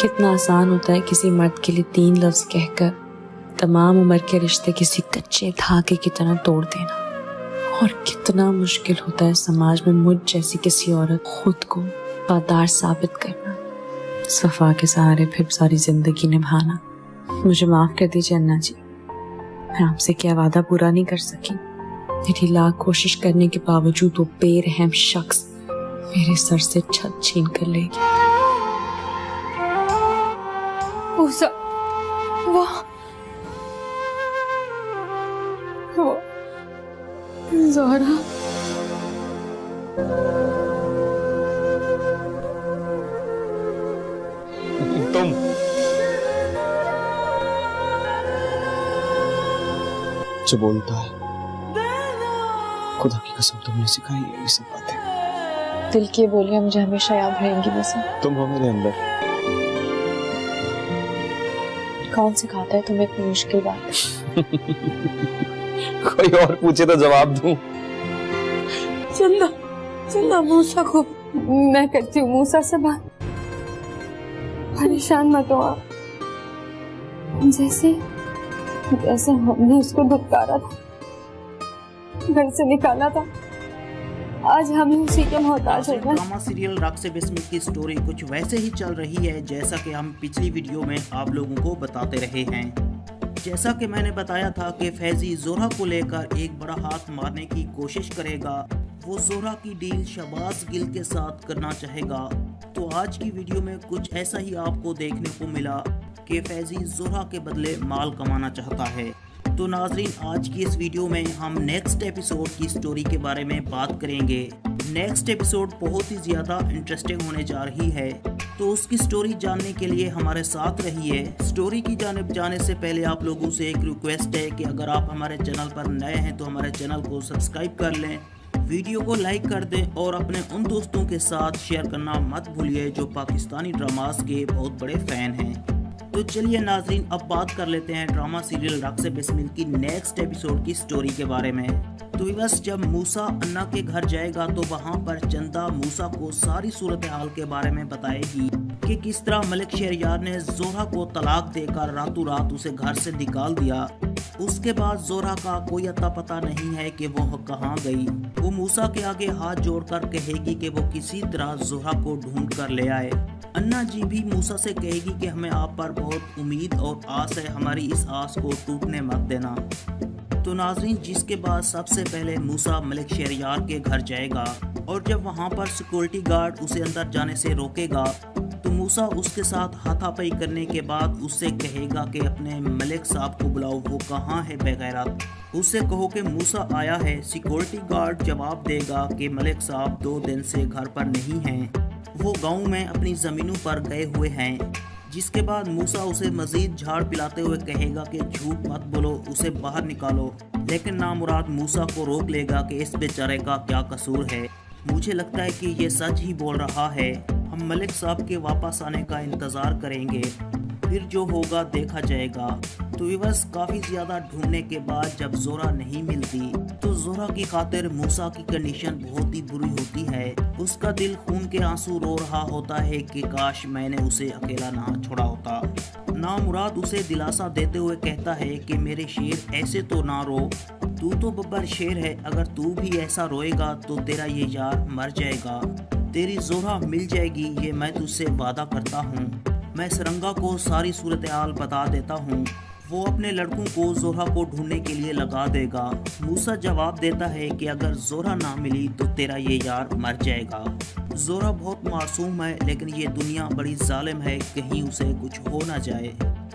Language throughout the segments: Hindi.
कितना आसान होता है किसी मर्द के लिए 3 लफ्ज कहकर तमाम उम्र के रिश्ते किसी कच्चे धागे की तरह तोड़ देना, और कितना मुश्किल होता है समाज में मुझ जैसी किसी औरत खुद को वफादार साबित करना, सफा के सहारे फिर सारी जिंदगी निभाना। मुझे माफ कर दीजिए अन्ना जी, मैं आपसे क्या वादा पूरा नहीं कर सकी। मेरी लाख कोशिश करने के बावजूद वो बेरहम शख्स मेरे सर से छत छीन कर ले गया। वो ज़ोहरा, तुम जो बोलता है खुदा की कसम तुमने सिखाई है ये सब बातें। दिल की बोलियां मुझे हमेशा याद रहेंगी। वैसे तुम हो मेरे अंदर। कौन सिखाता है तुम्हें इतनी मुश्किल बात? कोई और पूछे तो जवाब दूं। चंदा, चंदा मूसा को मैं करती हूँ, मूसा से बात। परेशान मत हो आप। जैसे जैसे हमने उसको धुतकारा था, घर से निकाला था, आज हम उसी के मोहताज हैं। ड्रामा सीरियल रग से बिस्मिल की स्टोरी कुछ वैसे ही चल रही है जैसा कि हम पिछली वीडियो में आप लोगों को बताते रहे हैं। जैसा कि मैंने बताया था कि फैजी जोहरा को लेकर एक बड़ा हाथ मारने की कोशिश करेगा। वो जोहरा की डील शहबाज गिल के साथ करना चाहेगा। तो आज की वीडियो में कुछ ऐसा ही आपको देखने को मिला कि फैजी जोहरा के बदले माल कमाना चाहता है। तो नाजरीन, आज की इस वीडियो में हम नेक्स्ट एपिसोड की स्टोरी के बारे में बात करेंगे। नेक्स्ट एपिसोड बहुत ही ज़्यादा इंटरेस्टिंग होने जा रही है, तो उसकी स्टोरी जानने के लिए हमारे साथ रहिए। स्टोरी की जानिब जाने से पहले आप लोगों से एक रिक्वेस्ट है कि अगर आप हमारे चैनल पर नए हैं तो हमारे चैनल को सब्सक्राइब कर लें, वीडियो को लाइक कर दें और अपने उन दोस्तों के साथ शेयर करना मत भूलिए जो पाकिस्तानी ड्रामास के बहुत बड़े फ़ैन हैं। तो चलिए नाजरीन, अब बात कर लेते हैं ड्रामा सीरियल रग से बिस्मिल की नेक्स्ट एपिसोड की स्टोरी के बारे में। तो बस जब मूसा अन्ना के घर जाएगा तो वहाँ पर चंदा मूसा को सारी सूरत हाल के बारे में बताएगी कि किस तरह मलिक शहरयार ने जोहरा को तलाक देकर रातों रात उसे घर से निकाल दिया। उसके बाद जोहरा का कोई अता पता नहीं है कि वो कहाँ गई। वो मूसा के आगे हाथ जोड़कर कहेगी कि वो किसी तरह जोहरा को ढूंढ कर ले आए। अन्ना जी भी मूसा से कहेगी कि हमें आप पर बहुत उम्मीद और आस है, हमारी इस आस को टूटने मत देना। तो नाजरीन, जिसके बाद सबसे पहले मूसा मलिक शहरयार के घर जाएगा और जब वहाँ पर सिक्योरिटी गार्ड उसे अंदर जाने से रोकेगा तो मूसा उसके साथ हाथापाई करने के बाद उससे कहेगा कि अपने मलिक साहब को बुलाओ, वो कहाँ है बेगैरत, उससे कहो कि मूसा आया है। सिक्योरिटी गार्ड जवाब देगा कि मलिक साहब 2 दिन से घर पर नहीं हैं, वो गांव में अपनी ज़मीनों पर गए हुए हैं। जिसके बाद मूसा उसे मजीद झाड़ पिलाते हुए कहेगा कि झूठ मत बोलो, उसे बाहर निकालो। लेकिन नामुराद मूसा को रोक लेगा कि इस बेचारे का क्या कसूर है, मुझे लगता है कि ये सच ही बोल रहा है। हम मलिक साहब के वापस आने का इंतज़ार करेंगे, फिर जो होगा देखा जाएगा। तो बस काफ़ी ज़्यादा ढूंढने के बाद जब जोहरा नहीं मिलती तो जोहरा की खातिर मूसा की कंडीशन बहुत ही बुरी होती है। उसका दिल खून के आंसू रो रहा होता है कि काश मैंने उसे अकेला ना छोड़ा होता। नामुराद उसे दिलासा देते हुए कहता है कि मेरे शेर ऐसे तो ना रो, तू तो बब्बर शेर है, अगर तू भी ऐसा रोएगा तो तेरा ये यार मर जाएगा, तेरी जोहरा मिल जाएगी, ये मैं तुझसे वादा करता हूँ। मैं सरंगा को सारी सूरत हाल बता देता हूँ, वो अपने लड़कों को जोहरा को ढूंढने के लिए लगा देगा। मूसा जवाब देता है कि अगर जोहरा ना मिली तो तेरा ये यार मर जाएगा। जोहरा बहुत मासूम है लेकिन ये दुनिया बड़ी जालिम है, कहीं उसे कुछ हो ना जाए।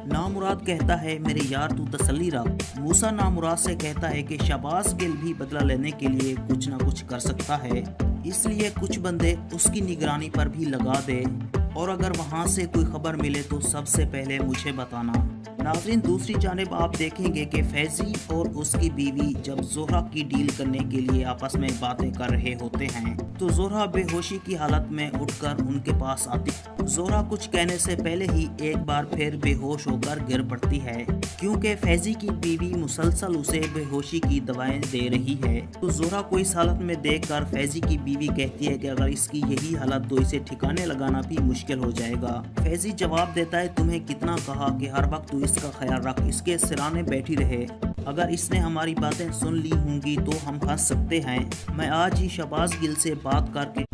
नामुराद कहता है मेरे यार तू तसल्ली रख। मूसा नामुराद से कहता है कि शहबाज गिल भी बदला लेने के लिए कुछ ना कुछ कर सकता है, इसलिए कुछ बंदे उसकी निगरानी पर भी लगा दे और अगर वहाँ से कोई खबर मिले तो सबसे पहले मुझे बताना। नाज़रीन, दूसरी जानिब आप देखेंगे कि फैज़ी और उसकी बीवी जब जोहरा की डील करने के लिए आपस में बातें कर रहे होते हैं तो जोहरा बेहोशी की हालत में उठकर उनके पास आती। जोहरा कुछ कहने से पहले ही एक बार फिर बेहोश होकर गिर पड़ती है क्योंकि फैज़ी की बीवी मुसलसल उसे बेहोशी की दवाएं दे रही है। तो जोहरा को इस हालत में देखकर फैज़ी की बीवी कहती है कि अगर इसकी यही हालत तो इसे ठिकाने लगाना भी मुश्किल हो जाएगा। फैज़ी जवाब देता है, तुम्हें कितना कहा कि हर वक्त तू इसका ख्याल रख, इसके सिराने बैठी रहे। अगर इसने हमारी बातें सुन ली होंगी तो हम फंस सकते हैं। मैं आज ही शहबाज गिल से बात करके।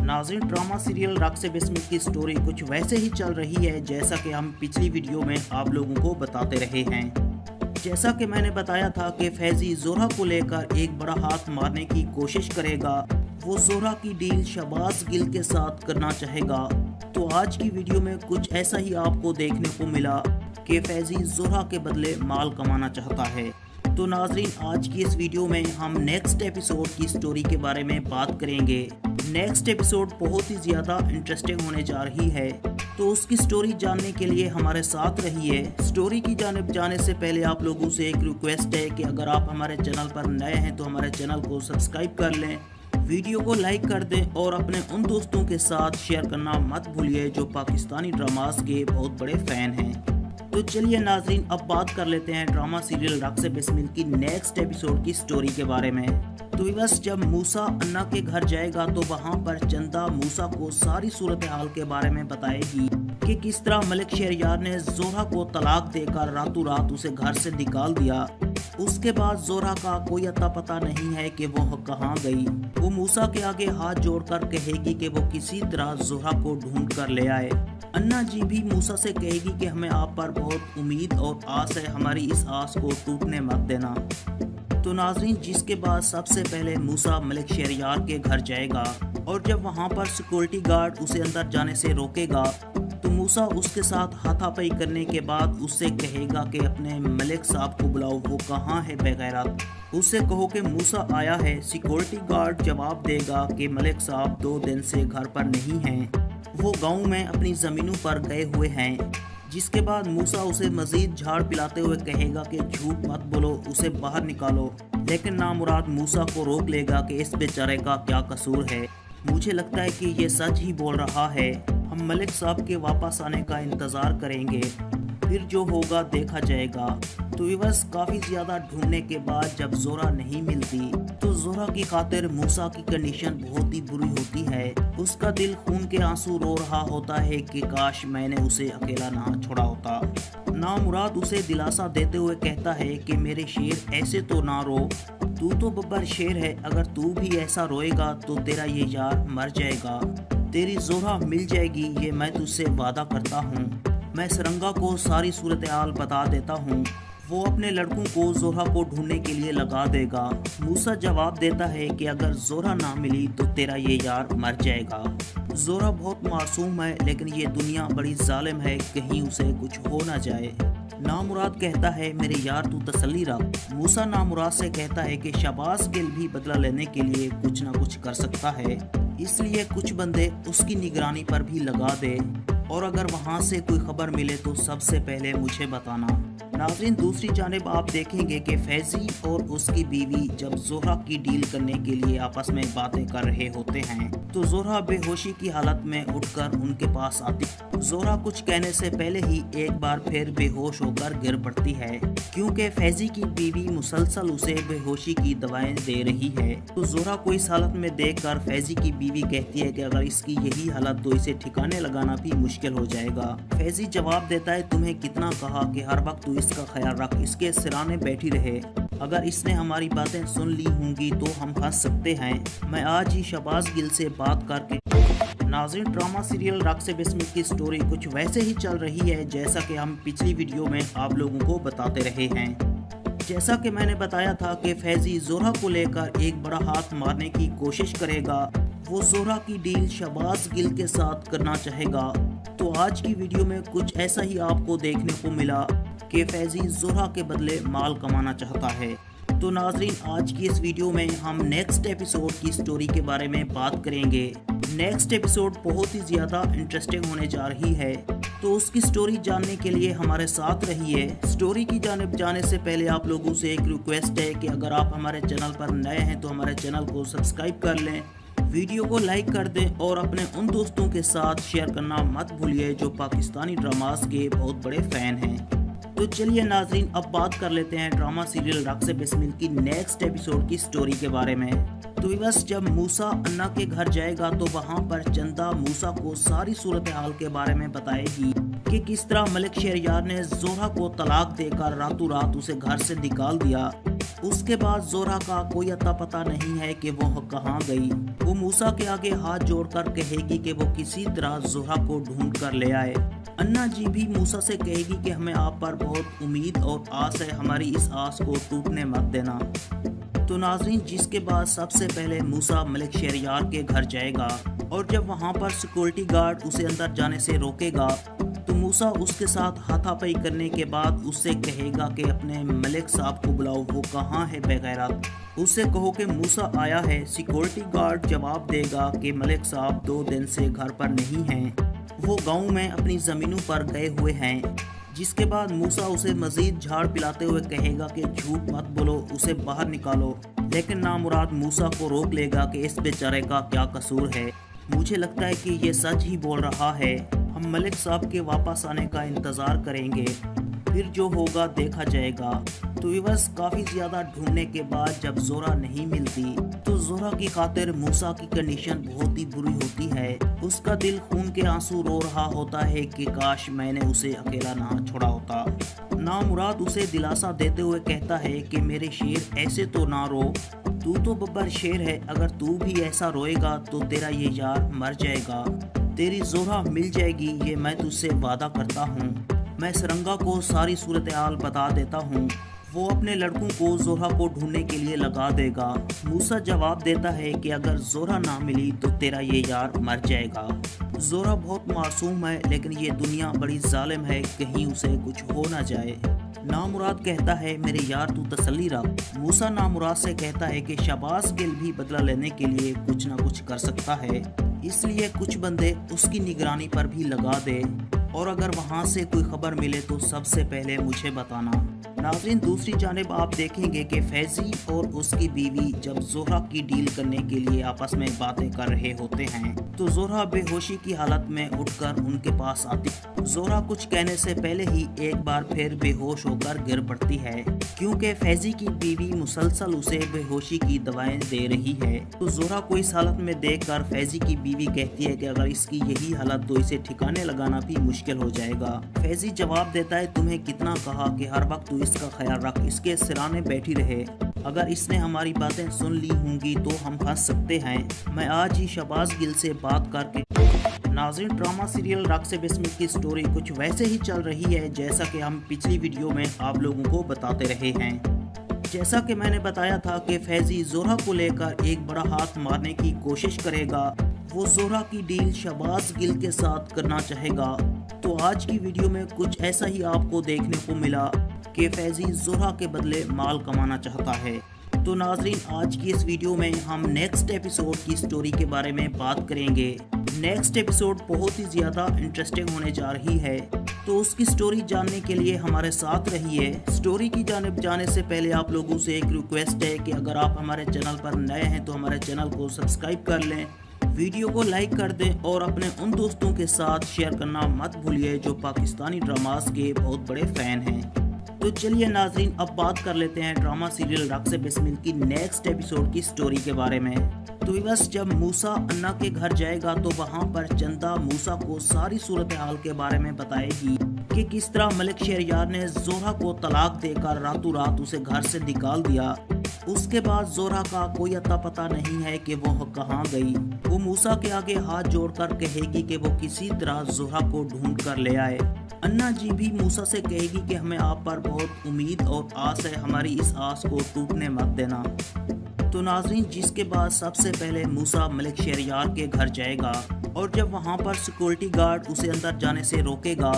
नाज़रीन, ड्रामा सीरियल रक्स बिस्मिल की स्टोरी कुछ वैसे ही चल रही है जैसा कि हम पिछली वीडियो में आप लोगों को बताते रहे हैं। जैसा कि मैंने बताया था कि फैज़ी जोहरा को लेकर एक बड़ा हाथ मारने की कोशिश करेगा। वो जोहरा की डील शहबाज गिल के साथ करना चाहेगा। तो आज की वीडियो में कुछ ऐसा ही आपको देखने को मिला कि फैज़ी जोहरा के बदले माल कमाना चाहता है। तो नाज़रीन, आज की इस वीडियो में हम नेक्स्ट एपिसोड की स्टोरी के बारे में बात करेंगे। नेक्स्ट एपिसोड बहुत ही ज़्यादा इंटरेस्टिंग होने जा रही है, तो उसकी स्टोरी जानने के लिए हमारे साथ रहिए। स्टोरी की जानिब जाने से पहले आप लोगों से एक रिक्वेस्ट है कि अगर आप हमारे चैनल पर नए हैं तो हमारे चैनल को सब्सक्राइब कर लें, वीडियो को लाइक कर दें और अपने उन दोस्तों के साथ शेयर करना मत भूलिए जो पाकिस्तानी ड्रामास के बहुत बड़े फ़ैन हैं। तो चलिए नाज़रीन, अब बात कर लेते हैं ड्रामा सीरियल रक्स बिस्मिल की नेक्स्ट एपिसोड की स्टोरी के बारे में। तो बस जब मूसा अन्ना के घर जाएगा तो वहाँ पर चंदा मूसा को सारी सूरत हाल के बारे में बताएगी कि किस तरह मलिक शहरयार ने जोहरा को तलाक देकर रातों रात उसे घर से निकाल दिया। उसके बाद जोहरा का कोई अता पता नहीं है कि वो कहाँ गई। वो मूसा के आगे हाथ जोड़कर कहेगी कि वो किसी तरह जोहरा को ढूंढ कर ले आए। अन्ना जी भी मूसा से कहेगी कि हमें आप पर बहुत उम्मीद और आस है, हमारी इस आस को टूटने मत देना। तो नाज़रीन, जिसके बाद सबसे पहले मूसा मलिक शहरयार के घर जाएगा और जब वहाँ पर सिक्योरिटी गार्ड उसे अंदर जाने से रोकेगा तो मूसा उसके साथ हाथापाई करने के बाद उससे कहेगा कि अपने मलिक साहब को बुलाओ, वो कहाँ है बेगैरत, उससे कहो कि मूसा आया है। सिक्योरिटी गार्ड जवाब देगा कि मलिक साहब 2 दिन से घर पर नहीं हैं, वो गांव में अपनी ज़मीनों पर गए हुए हैं। जिसके बाद मूसा उसे मजीद झाड़ पिलाते हुए कहेगा कि झूठ मत बोलो, उसे बाहर निकालो। लेकिन नामुराद मूसा को रोक लेगा कि इस बेचारे का क्या कसूर है, मुझे लगता है कि ये सच ही बोल रहा है। हम मलिक साहब के वापस आने का इंतज़ार करेंगे, फिर जो होगा देखा जाएगा। तो बस काफ़ी ज़्यादा ढूंढने के बाद जब जोहरा नहीं मिलती तो जोहरा की खातिर मूसा की कंडीशन बहुत ही बुरी होती है। उसका दिल खून के आंसू रो रहा होता है कि काश मैंने उसे अकेला ना छोड़ा होता। नामुराद उसे दिलासा देते हुए कहता है कि मेरे शेर ऐसे तो ना रो, तू तो बब्बर शेर है, अगर तू भी ऐसा रोएगा तो तेरा ये यार मर जाएगा, तेरी जोहरा मिल जाएगी, ये मैं तुझसे वादा करता हूँ। मैं सरंगा को सारी सूरत हाल बता देता हूँ, वो अपने लड़कों को जोहरा को ढूंढने के लिए लगा देगा। मूसा जवाब देता है कि अगर जोहरा ना मिली तो तेरा ये यार मर जाएगा। जोहरा बहुत मासूम है लेकिन ये दुनिया बड़ी जालिम है, कहीं उसे कुछ हो ना जाए। नामुराद कहता है मेरे यार तू तसल्ली रख। मूसा नामुराद से कहता है कि शहबाज गिल भी बदला लेने के लिए कुछ ना कुछ कर सकता है, इसलिए कुछ बंदे उसकी निगरानी पर भी लगा दे और अगर वहाँ से कोई खबर मिले तो सबसे पहले मुझे बताना। नाज़रीन, दूसरी जानिब आप देखेंगे कि फैज़ी और उसकी बीवी जब जोहरा की डील करने के लिए आपस में बातें कर रहे होते हैं तो जोहरा बेहोशी की हालत में उठकर उनके पास आती। जोहरा कुछ कहने से पहले ही एक बार फिर बेहोश होकर गिर पड़ती है क्योंकि फैज़ी की बीवी मुसलसल उसे बेहोशी की दवाएं दे रही है। तो जोहरा को इस हालत में देखकर फैज़ी की बीवी कहती है कि अगर इसकी यही हालत तो इसे ठिकाने लगाना भी मुश्किल हो जाएगा। फैज़ी जवाब देता है, तुम्हें कितना कहा कि हर वक्त तू इसका ख्याल रख, इसके सिराने बैठी रहे। अगर इसने हमारी बातें सुन ली होंगी तो हम फंस सकते हैं। मैं आज ही शहबाज गिल से बात करके। नाज़रीन, ड्रामा सीरियल रक्स बिस्मिल की स्टोरी कुछ वैसे ही चल रही है जैसा कि हम पिछली वीडियो में आप लोगों को बताते रहे हैं। जैसा कि मैंने बताया था कि फैज़ी जोहरा को लेकर एक बड़ा हाथ मारने की कोशिश करेगा। वो जोहरा की डील शहबाज गिल के साथ करना चाहेगा। तो आज की वीडियो में कुछ ऐसा ही आपको देखने को मिला कि फैज़ी जोहरा के बदले माल कमाना चाहता है। तो नाज़रीन, आज की इस वीडियो में हम नेक्स्ट एपिसोड की स्टोरी के बारे में बात करेंगे। नेक्स्ट एपिसोड बहुत ही ज़्यादा इंटरेस्टिंग होने जा रही है। तो उसकी स्टोरी जानने के लिए हमारे साथ रहिए। स्टोरी की जानिब जाने से पहले आप लोगों से एक रिक्वेस्ट है कि अगर आप हमारे चैनल पर नए हैं तो हमारे चैनल को सब्सक्राइब कर लें, वीडियो को लाइक कर दें और अपने उन दोस्तों के साथ शेयर करना मत भूलिए जो पाकिस्तानी ड्रामास के बहुत बड़े फैन हैं। तो चलिए नाजरीन, अब बात कर लेते हैं ड्रामा सीरियल रक़्स बिस्मिल की नेक्स्ट एपिसोड की स्टोरी के बारे में। तो बस जब मूसा अन्ना के घर जाएगा तो वहाँ पर चंदा मूसा को सारी सूरत हाल के बारे में बताएगी कि किस तरह मलिक शहरयार ने जोहरा को तलाक देकर रातों रात उसे घर से निकाल दिया। उसके बाद जोहरा का कोई अता पता नहीं है कि वो कहाँ गई। वो मूसा के आगे हाथ जोड़कर कहेगी कि वो किसी तरह जोहरा को ढूंढ कर ले आए। अन्ना जी भी मूसा से कहेगी कि हमें आप पर बहुत उम्मीद और आस है, हमारी इस आस को टूटने मत देना। तो नाजरीन, जिसके बाद सबसे पहले मूसा मलिक शहरयार के घर जाएगा और जब वहाँ पर सिक्योरिटी गार्ड उसे अंदर जाने से रोकेगा तो मूसा उसके साथ हाथापाई करने के बाद उससे कहेगा कि अपने मलिक साहब को बुलाओ, वो कहाँ है बेगैरत। उससे कहो कि मूसा आया है। सिक्योरिटी गार्ड जवाब देगा कि मलिक साहब 2 दिन से घर पर नहीं हैं, वो गांव में अपनी ज़मीनों पर गए हुए हैं। जिसके बाद मूसा उसे मजीद झाड़ पिलाते हुए कहेगा कि झूठ मत बोलो, उसे बाहर निकालो। लेकिन नामुराद मूसा को रोक लेगा कि इस बेचारे का क्या कसूर है, मुझे लगता है कि ये सच ही बोल रहा है। हम मलिक साहब के वापस आने का इंतज़ार करेंगे, फिर जो होगा देखा जाएगा। तो बस काफ़ी ज़्यादा ढूंढने के बाद जब जोहरा नहीं मिलती तो जोहरा की खातिर मूसा की कंडीशन बहुत ही बुरी होती है। उसका दिल खून के आंसू रो रहा होता है कि काश मैंने उसे अकेला ना छोड़ा होता। नामुराद उसे दिलासा देते हुए कहता है कि मेरे शेर ऐसे तो ना रो, तू तो बब्बर शेर है, अगर तू भी ऐसा रोएगा तो तेरा ये यार मर जाएगा, तेरी जोहरा मिल जाएगी, ये मैं तुझसे वादा करता हूँ। मैं सरंगा को सारी सूरत हाल बता देता हूँ, वो अपने लड़कों को जोहरा को ढूंढने के लिए लगा देगा। मूसा जवाब देता है कि अगर जोहरा ना मिली तो तेरा ये यार मर जाएगा। जोहरा बहुत मासूम है लेकिन ये दुनिया बड़ी जालिम है, कहीं उसे कुछ हो ना जाए। नामुराद कहता है मेरे यार तू तसल्ली रख। मूसा नामुराद से कहता है कि शहबाज गिल भी बदला लेने के लिए कुछ ना कुछ कर सकता है, इसलिए कुछ बंदे उसकी निगरानी पर भी लगा दे और अगर वहाँ से कोई खबर मिले तो सबसे पहले मुझे बताना। नाज़रीन, दूसरी जानिब आप देखेंगे कि फैजी और उसकी बीवी जब जोहरा की डील करने के लिए आपस में बातें कर रहे होते हैं तो जोहरा बेहोशी की हालत में उठकर उनके पास आती। जोहरा कुछ कहने से पहले ही एक बार फिर बेहोश होकर गिर पड़ती है क्योंकि फैजी की बीवी मुसलसल उसे बेहोशी की दवाएं दे रही है। तो जोहरा को इस हालत में देखकर फैजी की बीवी कहती है कि अगर इसकी यही हालत तो इसे ठिकाने लगाना भी मुश्किल हो जाएगा। फैजी जवाब देता है तुम्हें कितना कहा कि हर वक्त तू इसका ख्याल रख, इसके सिराने बैठी रहे, अगर इसने हमारी बातें सुन ली होंगी तो हम फंस सकते हैं। मैं आज ही शहबाज गिल से बात करके। नाज़रीन, ड्रामा सीरियल रक़्स बिस्मिल की स्टोरी कुछ वैसे ही चल रही है जैसा कि हम पिछली वीडियो में आप लोगों को बताते रहे हैं। जैसा कि मैंने बताया था कि फैजी जोहरा को लेकर एक बड़ा हाथ मारने की कोशिश करेगा, वो जोहरा की डील शहबाज गिल के साथ करना चाहेगा। तो आज की वीडियो में कुछ ऐसा ही आपको देखने को मिला कि फैजी जोहरा के बदले माल कमाना चाहता है। तो नाजरीन, आज की इस वीडियो में हम नेक्स्ट एपिसोड की स्टोरी के बारे में बात करेंगे। नेक्स्ट एपिसोड बहुत ही ज़्यादा इंटरेस्टिंग होने जा रही है, तो उसकी स्टोरी जानने के लिए हमारे साथ रहिए। स्टोरी की जानिब जाने से पहले आप लोगों से एक रिक्वेस्ट है कि अगर आप हमारे चैनल पर नए हैं तो हमारे चैनल को सब्सक्राइब कर लें, वीडियो को लाइक कर दें और अपने उन दोस्तों के साथ शेयर करना मत भूलिए जो पाकिस्तानी ड्रामास के बहुत बड़े फ़ैन हैं। तो चलिए नाजरीन, अब बात कर लेते हैं ड्रामा सीरियल रक़्स बिस्मिल की नेक्स्ट एपिसोड की स्टोरी के बारे में। तो बस जब मूसा अन्ना के घर जाएगा तो वहाँ पर चंदा मूसा को सारी सूरत हाल के बारे में बताएगी कि किस तरह मलिक शहरयार ने जोहरा को तलाक देकर रातों रात उसे घर से निकाल दिया। उसके बाद जोहरा का कोई अता पता नहीं है कि वो कहाँ गई। वो मूसा के आगे हाथ जोड़कर कहेगी कि वो किसी तरह जोहरा को ढूंढ कर ले आए। अन्ना जी भी मूसा से कहेगी कि हमें आप पर बहुत उम्मीद और आस है, हमारी इस आस को टूटने मत देना। तो नाजरीन, जिसके बाद सबसे पहले मूसा मलिक शहरयार के घर जाएगा और जब वहाँ पर सिक्योरिटी गार्ड उसे अंदर जाने से रोकेगा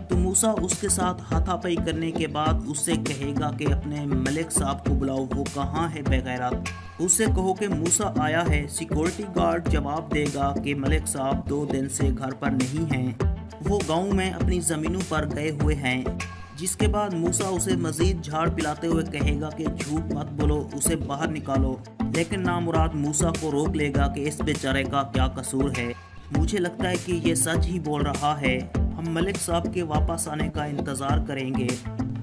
तो मूसा उसके साथ हाथापाई करने के बाद उससे कहेगा कि अपने मलिक साहब को बुलाओ, वो कहाँ है बेगैरत। उससे कहो कि मूसा आया है। सिक्योरिटी गार्ड जवाब देगा कि मलिक साहब 2 दिन से घर पर नहीं हैं, वो गांव में अपनी ज़मीनों पर गए हुए हैं। जिसके बाद मूसा उसे मजीद झाड़ पिलाते हुए कहेगा कि झूठ मत बोलो, उसे बाहर निकालो। लेकिन नामुराद मूसा को रोक लेगा कि इस बेचारे का क्या कसूर है। मुझे लगता है कि ये सच ही बोल रहा है। हम मलिक साहब के वापस आने का इंतज़ार करेंगे,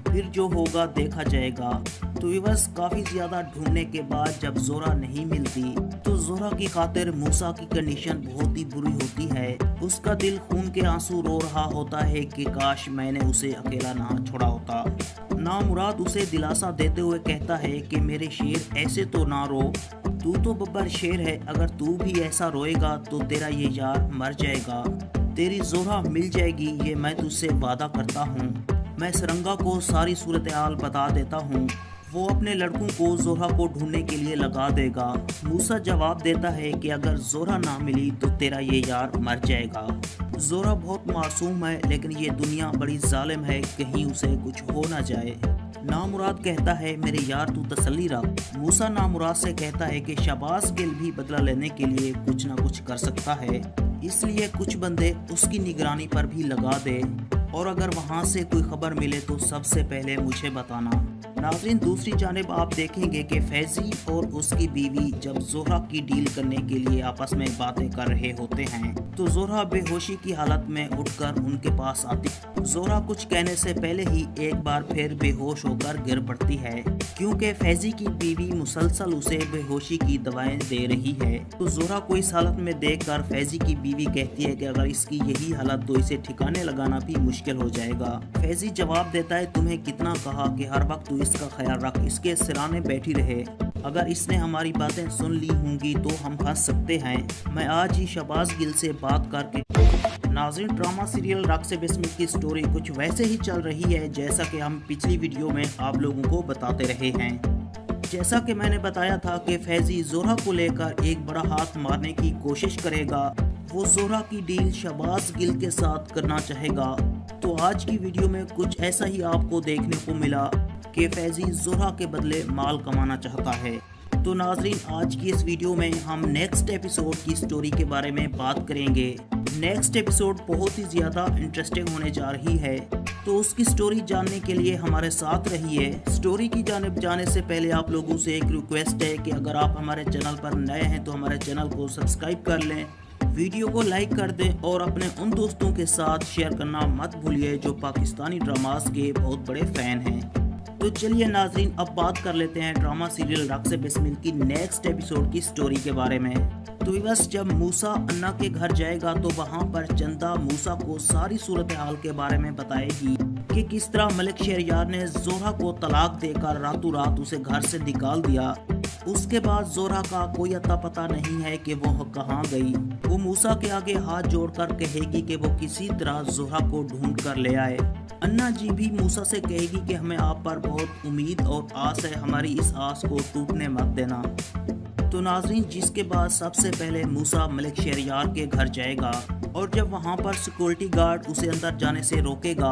फिर जो होगा देखा जाएगा। तो बस काफ़ी ज़्यादा ढूंढने के बाद जब जोरा नहीं मिलती तो जोरा की खातिर मूसा की कंडीशन बहुत ही बुरी होती है। उसका दिल खून के आंसू रो रहा होता है कि काश मैंने उसे अकेला ना छोड़ा होता। नामुराद उसे दिलासा देते हुए कहता है कि मेरे शेर ऐसे तो ना रो, तू तो बब्बर शेर है, अगर तू भी ऐसा रोएगा तो तेरा ये यार मर जाएगा, तेरी जोरा मिल जाएगी, ये मैं तुझसे वादा करता हूँ। मैं सरंगा को सारी सूरत हाल बता देता हूँ, वो अपने लड़कों को जोरा को ढूंढने के लिए लगा देगा। मूसा जवाब देता है कि अगर जोरा ना मिली तो तेरा ये यार मर जाएगा। जोरा बहुत मासूम है, लेकिन ये दुनिया बड़ी जालिम है, कहीं उसे कुछ हो ना जाए। नामुराद कहता है मेरे यार तू तसल्ली रख। मूसा नामुराद से कहता है कि शहबाज गिल भी बदला लेने के लिए कुछ ना कुछ कर सकता है, इसलिए कुछ बंदे उसकी निगरानी पर भी लगा दे, और अगर वहाँ से कोई खबर मिले तो सबसे पहले मुझे बताना। नाज़रीन, दूसरी जानिब आप देखेंगे कि फैजी और उसकी बीवी जब जोहरा की डील करने के लिए आपस में बातें कर रहे होते हैं तो जोहरा बेहोशी की हालत में उठकर उनके पास आती। जोहरा कुछ कहने से पहले ही एक बार फिर बेहोश होकर गिर पड़ती है, क्योंकि फैजी की बीवी मुसलसल उसे बेहोशी की दवाएं दे रही है। तो जोहरा को इस हालत में देखकर फैजी की बीवी कहती है कि अगर इसकी यही हालत तो इसे ठिकाने लगाना भी मुश्किल हो जाएगा। फैजी जवाब देता है तुम्हें कितना कहा कि हर वक्त तू इसका ख्याल रख, इसके सिराने बैठी रहे, अगर इसने हमारी बातें सुन ली होंगी तो हम फंस सकते हैं। मैं आज ही शहबाज गिल से बात करके। नाज़रीन, ड्रामा सीरियल रक्स से बिस्मिल की स्टोरी कुछ वैसे ही चल रही है जैसा कि हम पिछली वीडियो में आप लोगों को बताते रहे हैं। जैसा कि मैंने बताया था कि फैजी जोहरा को लेकर एक बड़ा हाथ मारने की कोशिश करेगा, वो जोहरा की डील शहबाज गिल के साथ करना चाहेगा। तो आज की वीडियो में कुछ ऐसा ही आपको देखने को मिला कि फैजी जोहरा के बदले माल कमाना चाहता है। तो नाज़रीन, आज की इस वीडियो में हम नेक्स्ट एपिसोड की स्टोरी के बारे में बात करेंगे। नेक्स्ट एपिसोड बहुत ही ज़्यादा इंटरेस्टिंग होने जा रही है, तो उसकी स्टोरी जानने के लिए हमारे साथ रहिए। स्टोरी की जानिब जाने से पहले आप लोगों से एक रिक्वेस्ट है कि अगर आप हमारे चैनल पर नए हैं तो हमारे चैनल को सब्सक्राइब कर लें, वीडियो को लाइक कर दें और अपने उन दोस्तों के साथ शेयर करना मत भूलिए जो पाकिस्तानी ड्रामास के बहुत बड़े फ़ैन हैं। तो चलिए नाज़रीन, अब बात कर लेते हैं ड्रामा सीरियल रक्स से बिस्मिल की नेक्स्ट एपिसोड की स्टोरी के बारे में। तो बस जब मूसा अन्ना के घर जाएगा तो वहाँ पर चंदा मूसा को सारी सूरत हाल के बारे में बताएगी कि किस तरह मलिक शहरयार ने जोहरा को तलाक देकर रातों रात उसे घर से निकाल दिया। उसके बाद जोहरा का कोई अता पता नहीं है कि वो कहाँ गई। वो मूसा के आगे हाथ जोड़कर कहेगी कि वो किसी तरह जोहरा को ढूंढ कर ले आए। अन्ना जी भी मूसा से कहेगी कि हमें आप पर बहुत उम्मीद और आस है, हमारी इस आस को टूटने मत देना। तो नाज़रीन, जिसके बाद सबसे पहले मूसा मलिक शहरयार के घर जाएगा और जब वहाँ पर सिक्योरिटी गार्ड उसे अंदर जाने से रोकेगा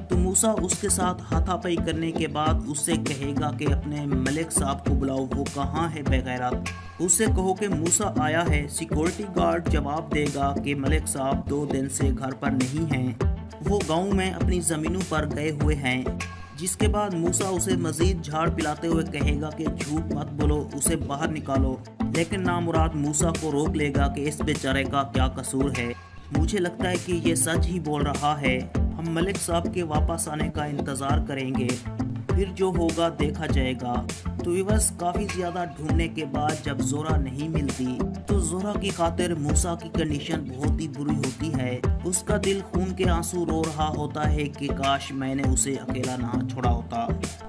तो मूसा उसके साथ हाथापाई करने के बाद उससे कहेगा कि अपने मलिक साहब को बुलाओ, वो कहाँ है बेगैरत, उससे कहो कि मूसा आया है। सिक्योरिटी गार्ड जवाब देगा कि मलिक साहब 2 दिन से घर पर नहीं हैं, वो गांव में अपनी ज़मीनों पर गए हुए हैं। जिसके बाद मूसा उसे मजीद झाड़ पिलाते हुए कहेगा कि झूठ मत बोलो, उसे बाहर निकालो। लेकिन नामुराद मूसा को रोक लेगा कि इस बेचारे का क्या कसूर है। मुझे लगता है कि ये सच ही बोल रहा है। हम मलिक साहब के वापस आने का इंतज़ार करेंगे, फिर जो होगा देखा जाएगा। तो बस काफ़ी ज़्यादा ढूंढने के बाद जब जोहरा नहीं मिलती तो जोहरा की खातिर मूसा की कंडीशन बहुत ही बुरी होती है। उसका दिल खून के आंसू रो रहा होता है कि काश मैंने उसे अकेला ना छोड़ा होता।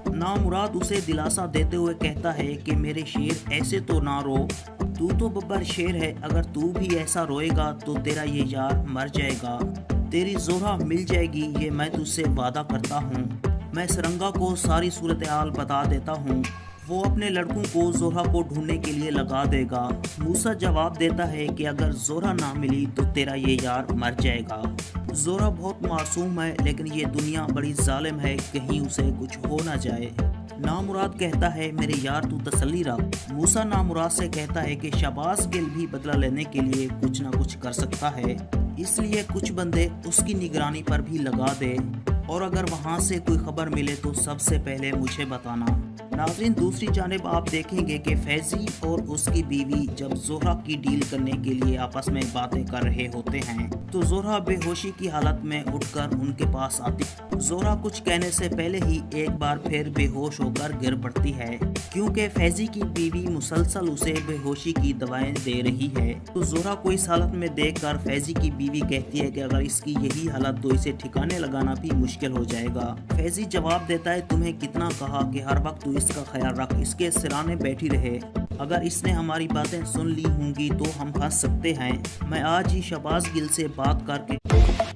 नामुराद उसे दिलासा देते हुए कहता है कि मेरे शेर ऐसे तो ना रो, तू तो बब्बर शेर है, अगर तू भी ऐसा रोएगा तो तेरा ये यार मर जाएगा, तेरी जोहरा मिल जाएगी, ये मैं तुझसे वादा करता हूँ। मैं सरंगा को सारी सूरत हाल बता देता हूँ, वो अपने लड़कों को जोहरा को ढूंढने के लिए लगा देगा। मूसा जवाब देता है कि अगर जोहरा ना मिली तो तेरा ये यार मर जाएगा। जोहरा बहुत मासूम है, लेकिन ये दुनिया बड़ी जालिम है, कहीं उसे कुछ हो ना जाए। नामुराद कहता है मेरे यार तू तसल्ली रख। मूसा नामुराद से कहता है कि शहबाज गिल भी बदला लेने के लिए कुछ ना कुछ कर सकता है, इसलिए कुछ बंदे उसकी निगरानी पर भी लगा दे और अगर वहां से कोई खबर मिले तो सबसे पहले मुझे बताना। नाज़रीन, दूसरी जानिब आप देखेंगे कि फैजी और उसकी बीवी जब जोहरा की डील करने के लिए आपस में बातें कर रहे होते हैं तो जोहरा बेहोशी की हालत में उठकर उनके पास आती। जोहरा कुछ कहने से पहले ही एक बार फिर बेहोश होकर गिर पड़ती है क्योंकि फैजी की बीवी मुसलसल उसे बेहोशी की दवाएं दे रही है। तो जोहरा को इस हालत में देखकर फैजी की बीवी कहती है कि अगर इसकी यही हालत तो इसे ठिकाने लगाना भी मुश्किल हो जाएगा। फैजी जवाब देता है, तुम्हें कितना कहा कि हर वक्त तू इसका ख्याल रख, इसके सिराने बैठी रहे। अगर इसने हमारी बातें सुन ली होंगी तो हम फंस सकते हैं। मैं आज ही शहबाज गिल से बात करके।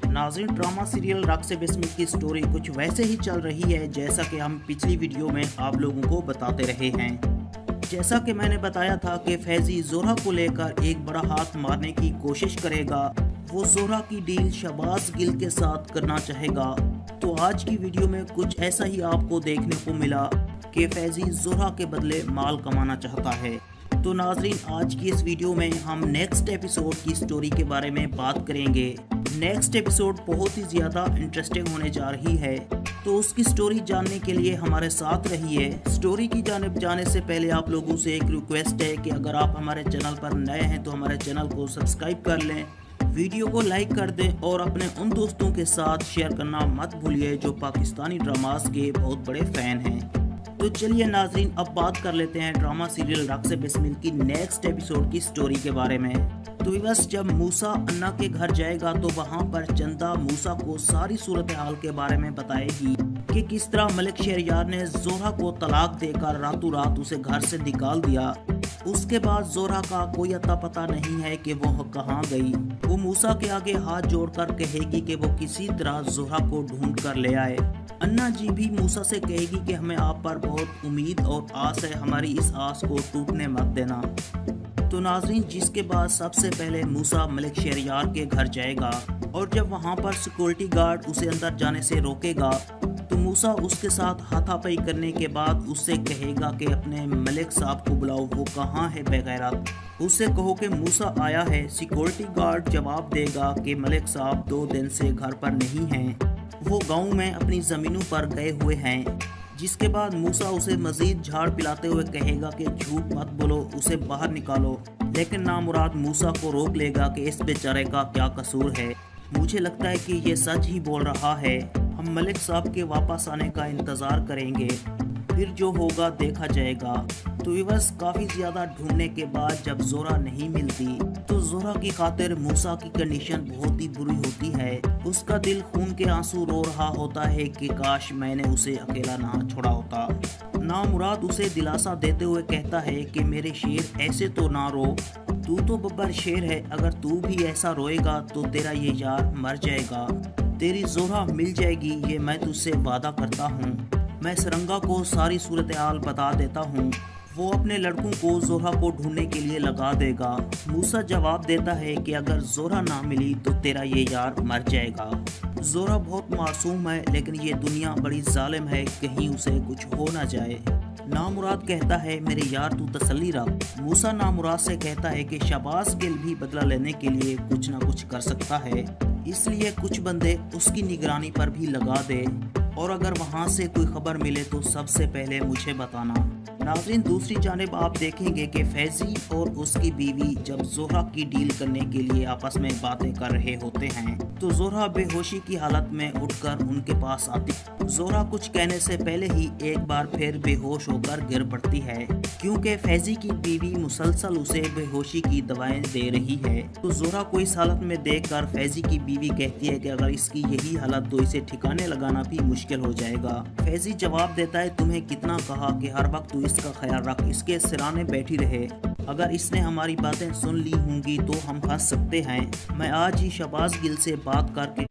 नाज़रीन, ड्रामा सीरियल राक्स बिस्मिल की स्टोरी कुछ वैसे ही चल रही है जैसा कि हम पिछली वीडियो में आप लोगों को बताते रहे हैं। जैसा कि मैंने बताया था कि फैजी जोहरा को लेकर एक बड़ा हाथ मारने की कोशिश करेगा। वो जोहरा की डील शहबाज गिल के साथ करना चाहेगा। तो आज की वीडियो में कुछ ऐसा ही आपको देखने को मिला कि फैजी जोहरा के बदले माल कमाना चाहता है। तो नाज़रीन, आज की इस वीडियो में हम नेक्स्ट एपिसोड की स्टोरी के बारे में बात करेंगे। नेक्स्ट एपिसोड बहुत ही ज़्यादा इंटरेस्टिंग होने जा रही है, तो उसकी स्टोरी जानने के लिए हमारे साथ रहिए। स्टोरी की जानिब जाने से पहले आप लोगों से एक रिक्वेस्ट है कि अगर आप हमारे चैनल पर नए हैं तो हमारे चैनल को सब्सक्राइब कर लें, वीडियो को लाइक कर दें और अपने उन दोस्तों के साथ शेयर करना मत भूलिए जो पाकिस्तानी ड्रामास के बहुत बड़े फ़ैन हैं। तो चलिए नाज़रीन, अब बात कर लेते हैं ड्रामा सीरियल राक्स बिस्मिल की नेक्स्ट एपिसोड की स्टोरी के बारे में। तो बस जब मूसा अन्ना के घर जाएगा तो वहां पर चंदा मूसा को सारी सूरत हाल के बारे में बताएगी कि किस तरह मलिक शहरयार ने जोहरा को तलाक देकर रातों रात उसे घर से निकाल दिया। उसके बाद जोहरा का कोई अता पता नहीं है कि वो कहाँ गई। वो मूसा के आगे हाथ जोड़कर कहेगी कि वो किसी तरह जोहरा को ढूंढ कर ले आए। अन्ना जी भी मूसा से कहेगी कि हमें आप पर बहुत उम्मीद और आस है, हमारी इस आस को टूटने मत देना। तो नाज़रीन, जिसके बाद सबसे पहले मूसा मलिक शहरयार के घर जाएगा और जब वहां पर सिक्योरिटी गार्ड उसे अंदर जाने से रोकेगा तो मूसा उसके साथ हाथापाई करने के बाद उससे कहेगा कि अपने मलिक साहब को बुलाओ, वो कहाँ है बेगैरत, उससे कहो कि मूसा आया है। सिक्योरिटी गार्ड जवाब देगा कि मलिक साहब 2 दिन से घर पर नहीं हैं, वो गांव में अपनी ज़मीनों पर गए हुए हैं। जिसके बाद मूसा उसे मजीद झाड़ पिलाते हुए कहेगा कि झूठ मत बोलो, उसे बाहर निकालो। लेकिन नामुराद मूसा को रोक लेगा कि इस बेचारे का क्या कसूर है, मुझे लगता है कि ये सच ही बोल रहा है। हम मलिक साहब के वापस आने का इंतज़ार करेंगे, फिर जो होगा देखा जाएगा। तो बस काफ़ी ज़्यादा ढूंढने के बाद जब जोहरा नहीं मिलती तो जोहरा की खातिर मूसा की कंडीशन बहुत ही बुरी होती है। उसका दिल खून के आंसू रो रहा होता है कि काश मैंने उसे अकेला ना छोड़ा होता। नामुराद उसे दिलासा देते हुए कहता है कि मेरे शेर ऐसे तो ना रो, तू तो बब्बर शेर है, अगर तू भी ऐसा रोएगा तो तेरा ये यार मर जाएगा, तेरी जोहरा मिल जाएगी, ये मैं तुझसे वादा करता हूँ। मैं सरंगा को सारी सूरत हाल बता देता हूँ, वो अपने लड़कों को जोहरा को ढूंढने के लिए लगा देगा। मूसा जवाब देता है कि अगर जोहरा ना मिली तो तेरा ये यार मर जाएगा। जोहरा बहुत मासूम है लेकिन ये दुनिया बड़ी जालिम है, कहीं उसे कुछ हो ना जाए। नामुराद कहता है मेरे यार तू तसल्ली रख। मूसा नामुराद से कहता है कि शहबाज गिल भी बदला लेने के लिए कुछ ना कुछ कर सकता है, इसलिए कुछ बंदे उसकी निगरानी पर भी लगा दे और अगर वहां से कोई खबर मिले तो सबसे पहले मुझे बताना। नाज़रीन, दूसरी जानिब आप देखेंगे कि फैजी और उसकी बीवी जब जोहरा की डील करने के लिए आपस में बातें कर रहे होते हैं तो जोहरा बेहोशी की हालत में उठकर उनके पास आती। जोहरा कुछ कहने से पहले ही एक बार फिर बेहोश होकर गिर पड़ती है क्योंकि फैजी की बीवी मुसलसल उसे बेहोशी की दवाएं दे रही है। तो जोहरा को इस हालत में देखकर फैजी की बीवी कहती है कि अगर इसकी यही हालत तो इसे ठिकाने लगाना भी मुश्किल हो जाएगा। फैजी जवाब देता है, तुम्हें कितना कहा कि हर वक्त तू इसका ख्याल रख, इसके सिराने बैठी रहे। अगर इसने हमारी बातें सुन ली होंगी तो हम फंस सकते हैं। मैं आज ही शहबाज गिल से बात करके।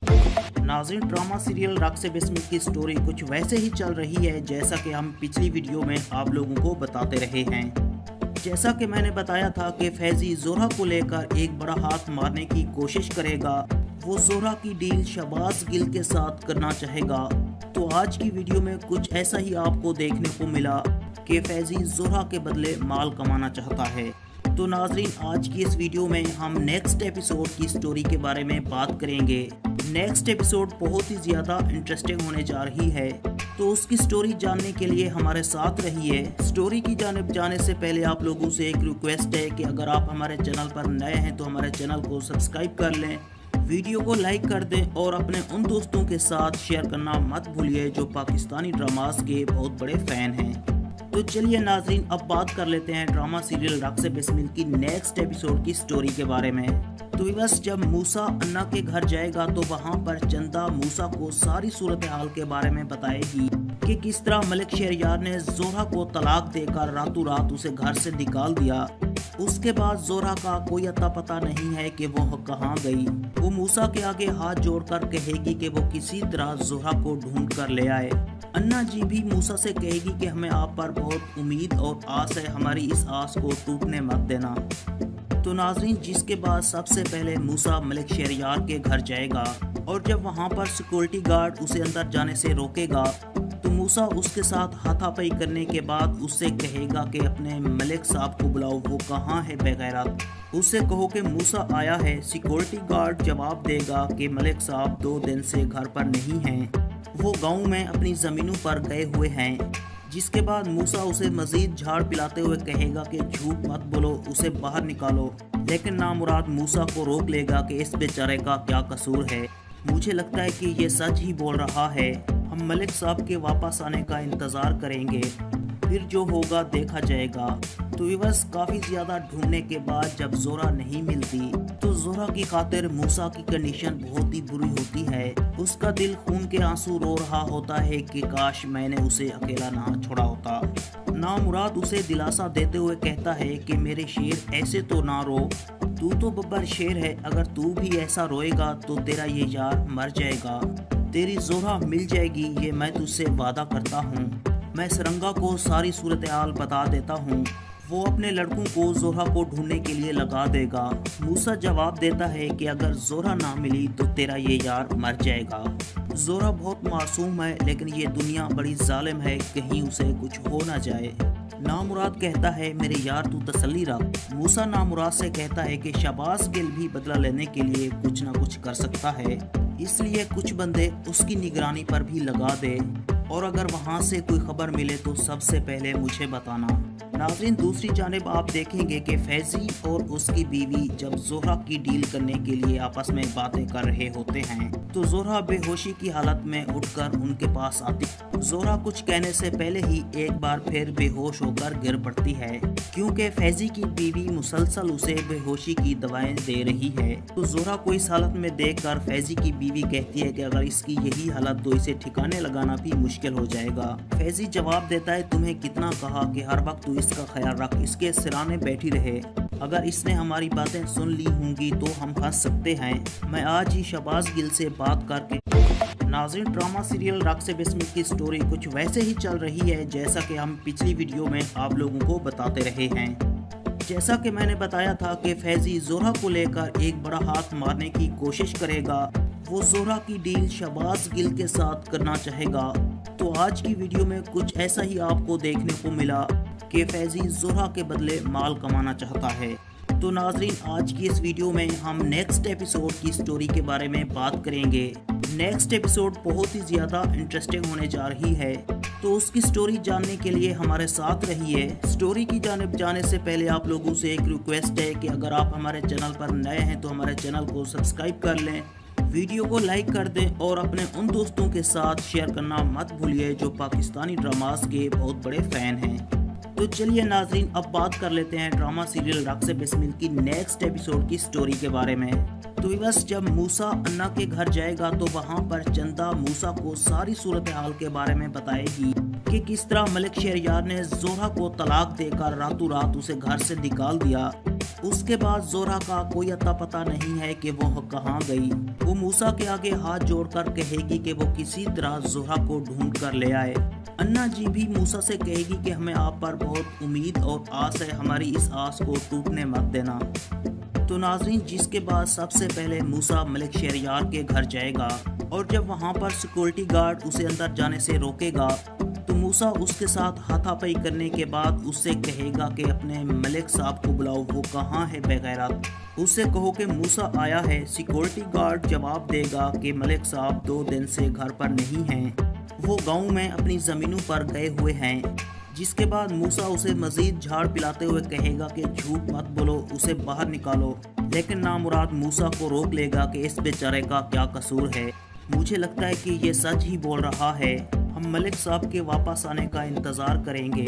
नाज़रीन, ड्रामा सीरियल राक्स बिस्मिल की स्टोरी कुछ वैसे ही चल रही है जैसा कि हम पिछली वीडियो में आप लोगों को बताते रहे हैं। जैसा कि मैंने बताया था कि फैजी जोहरा को लेकर एक बड़ा हाथ मारने की कोशिश करेगा। वो जोहरा की डील शहबाज गिल के साथ करना चाहेगा। तो आज की वीडियो में कुछ ऐसा ही आपको देखने को मिला कि फैजी जोहरा के बदले माल कमाना चाहता है। तो नाजरीन, आज की इस वीडियो में हम नेक्स्ट एपिसोड की स्टोरी के बारे में बात करेंगे। नेक्स्ट एपिसोड बहुत ही ज़्यादा इंटरेस्टिंग होने जा रही है, तो उसकी स्टोरी जानने के लिए हमारे साथ रहिए। स्टोरी की जानिब जाने से पहले आप लोगों से एक रिक्वेस्ट है कि अगर आप हमारे चैनल पर नए हैं तो हमारे चैनल को सब्सक्राइब कर लें, वीडियो को लाइक कर दें और अपने उन दोस्तों के साथ शेयर करना मत भूलिए जो पाकिस्तानी ड्रामास के बहुत बड़े फ़ैन हैं। तो चलिए नाजरीन, अब बात कर लेते हैं ड्रामा सीरियल रक्स बिस्मिल की नेक्स्ट एपिसोड की स्टोरी के बारे में। तो बस जब मूसा अन्ना के घर जाएगा तो वहाँ पर चंदा मूसा को सारी सूरत हाल के बारे में बताएगी कि किस तरह मलिक शहरयार ने जोहरा को तलाक देकर रातों रात उसे घर से निकाल दिया। उसके बाद जोहरा का कोई अता पता नहीं है कि वो कहाँ गई। वो मूसा के आगे हाथ जोड़कर कहेगी कि वो किसी तरह जोहरा को ढूंढ कर ले आए। अन्ना जी भी मूसा से कहेगी कि हमें आप पर बहुत उम्मीद और आस है, हमारी इस आस को टूटने मत देना। तो नाजरीन, जिसके बाद सबसे पहले मूसा मलिक शहरयार के घर जाएगा और जब वहाँ पर सिक्योरिटी गार्ड उसे अंदर जाने से रोकेगा तो मूसा उसके साथ हाथापाई करने के बाद उससे कहेगा कि अपने मलिक साहब को बुलाओ, वो कहाँ है बेगैरत। उससे कहो कि मूसा आया है। सिक्योरिटी गार्ड जवाब देगा कि मलिक साहब 2 दिन से घर पर नहीं हैं, वो गांव में अपनी ज़मीनों पर गए हुए हैं। जिसके बाद मूसा उसे मजीद झाड़ पिलाते हुए कहेगा कि झूठ मत बोलो, उसे बाहर निकालो। लेकिन नामुराद मूसा को रोक लेगा कि इस बेचारे का क्या कसूर है, मुझे लगता है कि ये सच ही बोल रहा है। हम मलिक साहब के वापस आने का इंतज़ार करेंगे, फिर जो होगा देखा जाएगा। तो बस काफ़ी ज़्यादा ढूंढने के बाद जब जोहरा नहीं मिलती तो जोहरा की खातिर मूसा की कंडीशन बहुत ही बुरी होती है। उसका दिल खून के आंसू रो रहा होता है कि काश मैंने उसे अकेला ना छोड़ा होता। नामुराद उसे दिलासा देते हुए कहता है कि मेरे शेर ऐसे तो ना रो, तू तो बब्बर शेर है, अगर तू भी ऐसा रोएगा तो तेरा ये यार मर जाएगा, तेरी जोहरा मिल जाएगी, ये मैं तुझसे वादा करता हूँ। मैं सरंगा को सारी सूरत हाल बता देता हूँ, वो अपने लड़कों को जोहरा को ढूंढने के लिए लगा देगा। मूसा जवाब देता है कि अगर जोहरा ना मिली तो तेरा ये यार मर जाएगा। जोहरा बहुत मासूम है, लेकिन ये दुनिया बड़ी जालिम है, कहीं उसे कुछ हो ना जाए। नामुराद कहता है मेरे यार तू तसल्ली रख। मूसा नामुराद से कहता है कि शहबाज गिल भी बदला लेने के लिए कुछ ना कुछ कर सकता है, इसलिए कुछ बंदे उसकी निगरानी पर भी लगा दे और अगर वहाँ से कोई खबर मिले तो सबसे पहले मुझे बताना। नाज़रीन, दूसरी जानिब आप देखेंगे कि फैजी और उसकी बीवी जब जोहरा की डील करने के लिए आपस में बातें कर रहे होते हैं तो जोहरा बेहोशी की हालत में उठकर उनके पास आती। जोहरा कुछ कहने से पहले ही एक बार फिर बेहोश होकर गिर पड़ती है, क्योंकि फैजी की बीवी मुसलसल उसे बेहोशी की दवाएं दे रही है। तो जोहरा को इस हालत में देखकर फैजी की बीवी कहती है कि अगर इसकी यही हालत तो इसे ठिकाने लगाना भी मुश्किल हो जाएगा। फैजी जवाब देता है तुम्हें कितना कहा कि हर वक्त तू इसका ख्याल रख, इसके सिराने बैठी रहे, अगर इसने हमारी बातें सुन ली होंगी तो हम फंस सकते हैं। मैं आज ही शहबाज गिल से बात करके। नाज़रीन, ड्रामा सीरियल रक्स बिस्मिल की स्टोरी कुछ वैसे ही चल रही है जैसा कि हम पिछली वीडियो में आप लोगों को बताते रहे हैं। जैसा कि मैंने बताया था कि फैजी जोहरा को लेकर एक बड़ा हाथ मारने की कोशिश करेगा, वो जोहरा की डील शहबाज गिल के साथ करना चाहेगा। तो आज की वीडियो में कुछ ऐसा ही आपको देखने को मिला कि फैजी जोहरा के बदले माल कमाना चाहता है। तो नाजरीन, आज की इस वीडियो में हम नेक्स्ट एपिसोड की स्टोरी के बारे में बात करेंगे। नेक्स्ट एपिसोड बहुत ही ज़्यादा इंटरेस्टिंग होने जा रही है, तो उसकी स्टोरी जानने के लिए हमारे साथ रहिए। स्टोरी की जानिब जाने से पहले आप लोगों से एक रिक्वेस्ट है कि अगर आप हमारे चैनल पर नए हैं तो हमारे चैनल को सब्सक्राइब कर लें, वीडियो को लाइक कर दें और अपने उन दोस्तों के साथ शेयर करना मत भूलिए जो पाकिस्तानी ड्रामास के बहुत बड़े फ़ैन हैं। तो चलिए नाजरीन, अब बात कर लेते हैं ड्रामा सीरियल रक्स बिस्मिल की नेक्स्ट एपिसोड की स्टोरी के बारे में। तो बस जब मूसा अन्ना के घर जाएगा तो वहाँ पर चंदा मूसा को सारी सूरत हाल के बारे में बताएगी कि किस तरह मलिक शहरयार ने जोहरा को तलाक देकर रातों रात उसे घर से निकाल दिया। उसके बाद जोहरा का कोई अता पता नहीं है कि वो कहाँ गई। वो मूसा के आगे हाथ जोड़कर कहेगी कि वो किसी तरह जोहरा को ढूंढ कर ले आए। अन्ना जी भी मूसा से कहेगी कि हमें आप पर बहुत उम्मीद और आस है, हमारी इस आस को टूटने मत देना। तो नाजरीन, जिसके बाद सबसे पहले मूसा मलिक शहरयार के घर जाएगा और जब वहाँ पर सिक्योरिटी गार्ड उसे अंदर जाने से रोकेगा तो मूसा उसके साथ हाथापाई करने के बाद उससे कहेगा कि अपने मलिक साहब को बुलाओ, वो कहाँ है बेगैरत। उससे कहो कि मूसा आया है। सिक्योरिटी गार्ड जवाब देगा कि मलिक साहब 2 दिन से घर पर नहीं हैं, वो गांव में अपनी ज़मीनों पर गए हुए हैं। जिसके बाद मूसा उसे मजीद झाड़ पिलाते हुए कहेगा कि झूठ मत बोलो, उसे बाहर निकालो। लेकिन नामुराद मूसा को रोक लेगा कि इस बेचारे का क्या कसूर है, मुझे लगता है कि ये सच ही बोल रहा है। हम मलिक साहब के वापस आने का इंतज़ार करेंगे,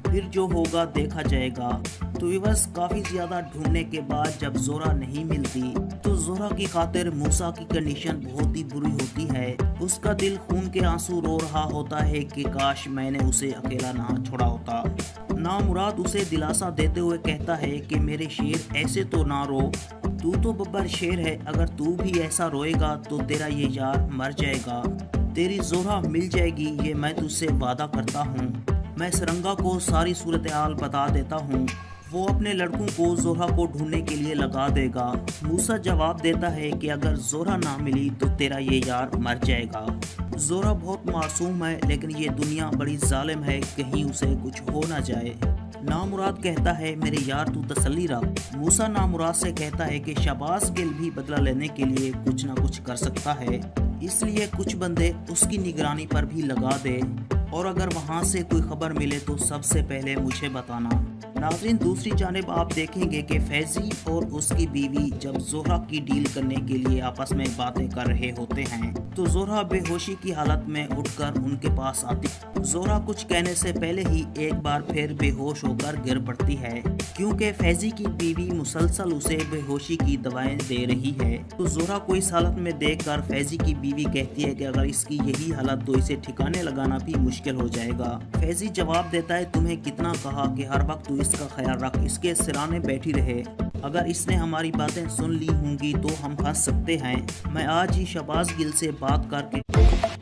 फिर जो होगा देखा जाएगा। तो व्यूअर्स, काफ़ी ज़्यादा ढूंढने के बाद जब जोरा नहीं मिलती तो जोरा की खातिर मूसा की कंडीशन बहुत ही बुरी होती है। उसका दिल खून के आंसू रो रहा होता है कि काश मैंने उसे अकेला ना छोड़ा होता। नामुराद उसे दिलासा देते हुए कहता है कि मेरे शेर ऐसे तो ना रो, तू तो बब्बर शेर है, अगर तू भी ऐसा रोएगा तो तेरा ये यार मर जाएगा, तेरी जोरा मिल जाएगी, ये मैं तुझसे वादा करता हूँ। मैं सरंगा को सारी सूरत हाल बता देता हूँ, वो अपने लड़कों को जोरा को ढूंढने के लिए लगा देगा। मूसा जवाब देता है कि अगर जोरा ना मिली तो तेरा ये यार मर जाएगा। जोरा बहुत मासूम है, लेकिन ये दुनिया बड़ी जालिम है, कहीं उसे कुछ हो ना जाए। नामुराद कहता है मेरे यार तू तसल्ली रख। मूसा नामुराद से कहता है कि शहबाज गिल भी बदला लेने के लिए कुछ ना कुछ कर सकता है, इसलिए कुछ बंदे उसकी निगरानी पर भी लगा दे, और अगर वहाँ से कोई खबर मिले तो सबसे पहले मुझे बताना। नाज़रीन, दूसरी जानिब आप देखेंगे कि फैजी और उसकी बीवी जब जोहरा की डील करने के लिए आपस में बातें कर रहे होते हैं तो जोहरा बेहोशी की हालत में उठकर उनके पास आती। जोहरा कुछ कहने से पहले ही एक बार फिर बेहोश होकर गिर पड़ती है, क्योंकि फैजी की बीवी मुसलसल उसे बेहोशी की दवाएं दे रही है। तो जोहरा को इस हालत में देखकर फैजी की बीवी कहती है कि अगर इसकी यही हालत तो इसे ठिकाने लगाना भी मुश्किल हो जाएगा। फैजी जवाब देता है तुम्हें कितना कहा कि हर वक्त तू इसका ख्याल रख, इसके सिराने बैठी रहे, अगर इसने हमारी बातें सुन ली होंगी तो हम फंस सकते हैं। मैं आज ही शहबाज गिल से बात करके।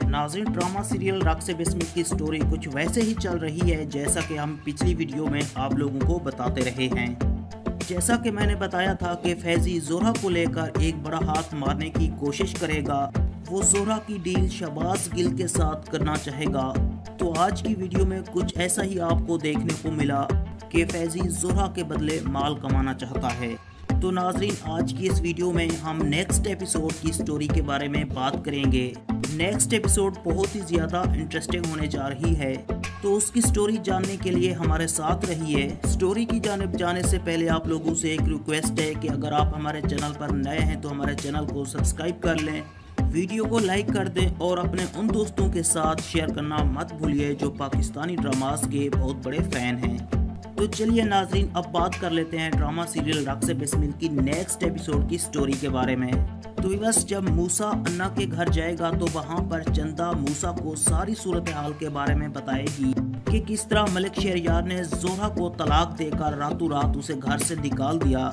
नाज़रीन, ड्रामा सीरियल रक्स बिस्मिल की स्टोरी कुछ वैसे ही चल रही है जैसा कि हम पिछली वीडियो में आप लोगों को बताते रहे हैं। जैसा कि मैंने बताया था कि फैजी जोहरा को लेकर एक बड़ा हाथ मारने की कोशिश करेगा, वो जोहरा की डील शहबाज गिल के साथ करना चाहेगा। तो आज की वीडियो में कुछ ऐसा ही आपको देखने को मिला कि फैजी जोहरा के बदले माल कमाना चाहता है। तो नाज़रीन, आज की इस वीडियो में हम नेक्स्ट एपिसोड की स्टोरी के बारे में बात करेंगे। नेक्स्ट एपिसोड बहुत ही ज़्यादा इंटरेस्टिंग होने जा रही है, तो उसकी स्टोरी जानने के लिए हमारे साथ रहिए। स्टोरी की जानिब जाने से पहले आप लोगों से एक रिक्वेस्ट है कि अगर आप हमारे चैनल पर नए हैं तो हमारे चैनल को सब्सक्राइब कर लें, वीडियो को लाइक कर दें और अपने उन दोस्तों के साथ शेयर करना मत भूलिए जो पाकिस्तानी ड्रामास के बहुत बड़े फ़ैन हैं। तो चलिए नाज़रीन, अब बात कर लेते हैं ड्रामा सीरियल रक्स बिस्मिल की नेक्स्ट एपिसोड की स्टोरी के बारे में। तो बस जब मूसा अन्ना के घर जाएगा तो वहाँ पर चंदा मूसा को सारी सूरत हाल के बारे में बताएगी कि किस तरह मलिक शहरयार ने जोहरा को तलाक देकर रातों रात उसे घर से निकाल दिया।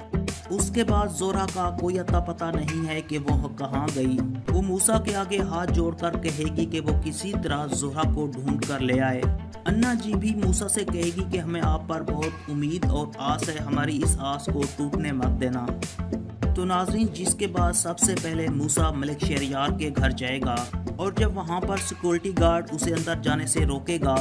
उसके बाद जोहरा का कोई अता पता नहीं है कि वो कहाँ गई। वो मूसा के आगे हाथ जोड़कर कहेगी कि वो किसी तरह जोहरा को ढूंढ कर ले आए। अन्ना जी भी मूसा से कहेगी कि हमें आप पर बहुत उम्मीद और आस है, हमारी इस आस को टूटने मत देना। तो नाज़रीन, जिसके बाद सबसे पहले मूसा मलिक शहरयार के घर जाएगा और जब वहाँ पर सिक्योरिटी गार्ड उसे अंदर जाने से रोकेगा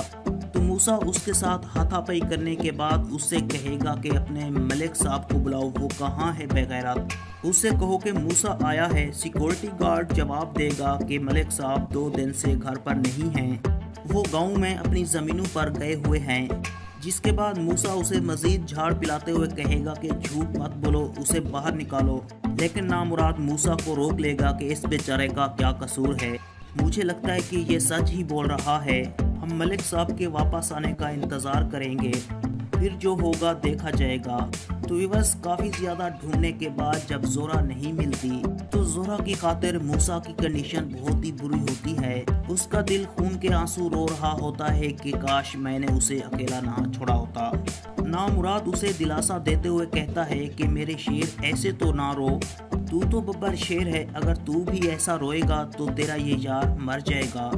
तो मूसा उसके साथ हाथापाई करने के बाद उससे कहेगा कि अपने मलिक साहब को बुलाओ, वो कहाँ है बेगैरत। उससे कहो कि मूसा आया है। सिक्योरिटी गार्ड जवाब देगा कि मलिक साहब 2 दिन से घर पर नहीं हैं, वो गांव में अपनी ज़मीनों पर गए हुए हैं। जिसके बाद मूसा उसे मजीद झाड़ पिलाते हुए कहेगा कि झूठ मत बोलो, उसे बाहर निकालो। लेकिन नामुराद मूसा को रोक लेगा कि इस बेचारे का क्या कसूर है, मुझे लगता है कि ये सच ही बोल रहा है। हम मलिक साहब के वापस आने का इंतज़ार करेंगे, फिर जो होगा देखा जाएगा। तो बस काफ़ी ज़्यादा ढूंढने के बाद जब जोहरा नहीं मिलती तो जोहरा की खातिर मूसा की कंडीशन बहुत ही बुरी होती है। उसका दिल खून के आंसू रो रहा होता है कि काश मैंने उसे अकेला ना छोड़ा होता। नामुराद उसे दिलासा देते हुए कहता है कि मेरे शेर ऐसे तो ना रो, तू तो बब्बर शेर है, अगर तू भी ऐसा रोएगा तो तेरा ये यार मर जाएगा,